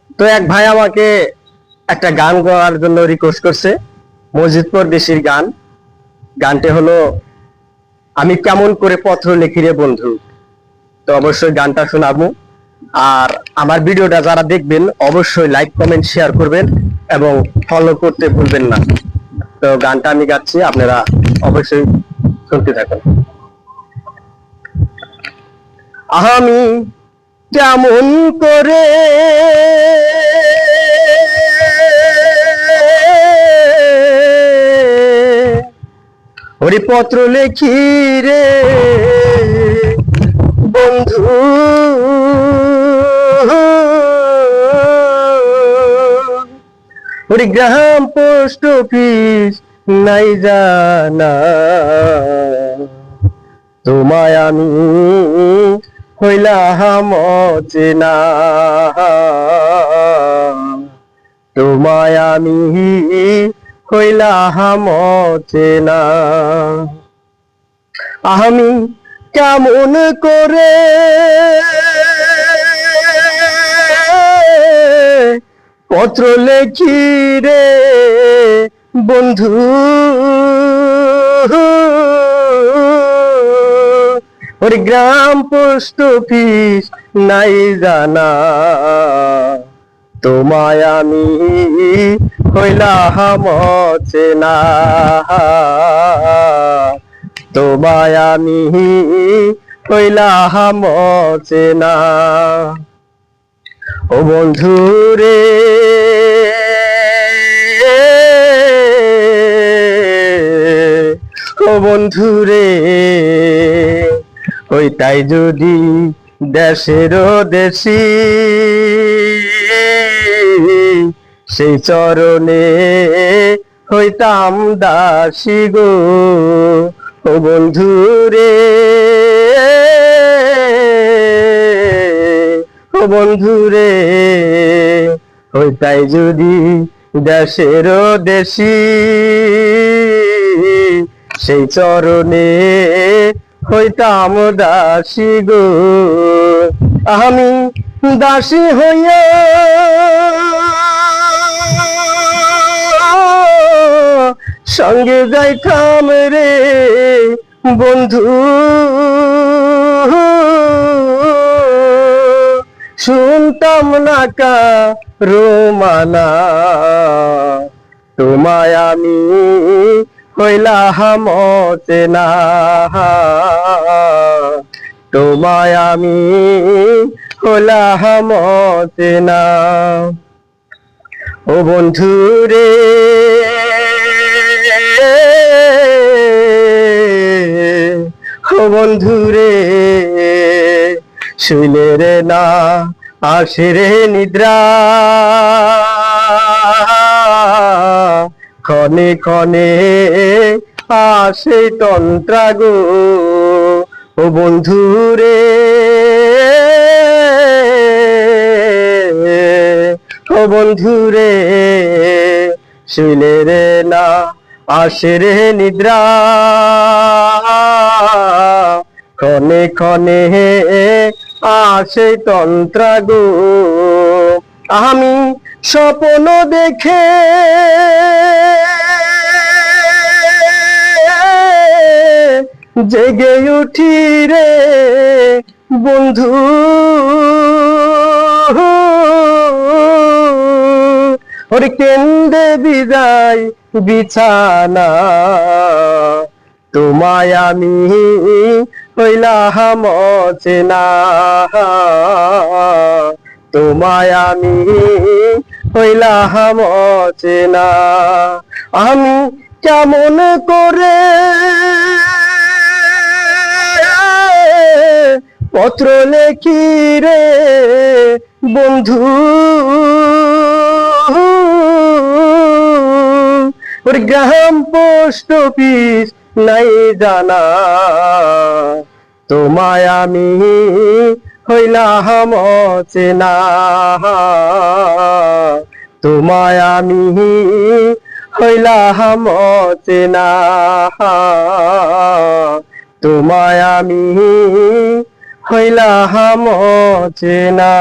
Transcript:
তো এক ভাই আমাকে একটা গান গাওয়ার জন্য রিকোয়েস্ট করছে, মসজিদ পরদেশির গান। গানটি হলো আমি কেমন করে পত্র লিখি রে বন্ধু। তো অবশ্যই গানটা শোনাবো। আর আমার ভিডিওটা যারা দেখবেন অবশ্যই লাইক কমেন্ট শেয়ার করবেন এবং ফলো করতে ভুলবেন না। তো গানটা আমি গাচ্ছি, আপনারা অবশ্যই শুনতে থাকুন। আমি কেমন করে ওরে পত্র লেখি রে বন্ধু, ওরে গ্রাম পোস্ট অফিস নাই জানা, তোমায় আমি হইলাম অচেনা, তোমায় আমি হইলাম অচেনা। আমি কেমন করে পত্র লেখি রে বন্ধু, ওরে গ্রাম পোস্ট অফিস নাই জানা, তোমায় আমি হইলাম অচেনা, তোমায় আমি হইলাম অচেনা। ও বন্ধু রে ও বন্ধু রে, হইতাই যদি দেশের দেশি, সেই চরণে হইতাম দাসী গো। ও বন্ধু রে ও বন্ধু রে, হইতাই যদি দেশের দেশি, সেই চরণে হইতাম দাসী গো। আমি দাসী হইয়া সঙ্গে যাইতাম রে বন্ধু, শুনতাম না রোমানা, তোমায় আমি হইলাম অচেনা, তোমায় আমি হইলাম অচেনা। ও বন্ধু রে ও বন্ধু রে, শুইলে রে না আসে রে নিদ্রা, ক্ষণে ক্ষণে আসে তন্ত্রা গো। ও বন্ধু রে ও বন্ধু রে, শুইলে রে না আসে রে নিদ্রা, ক্ষণে ক্ষণে আসে তন্ত্রা গো। আমি স্বপ্ন দেখে জেগে উঠি রে বন্ধু, ওরে কেন্দে বিদায় বিছানা, তোমায় আমি হইলাম অচেনা, তোমায় আমি হইলাম অচেনা। আমি কেমন করে পত্র লেখি রে বন্ধু, ওর গ্রাম পোস্ট অফিস নাই জানা, তোমায় আমি হইলাম অচেনা, তোমায় আমি হইলাম অচেনা, তোমায় আমি হইলাম অচেনা।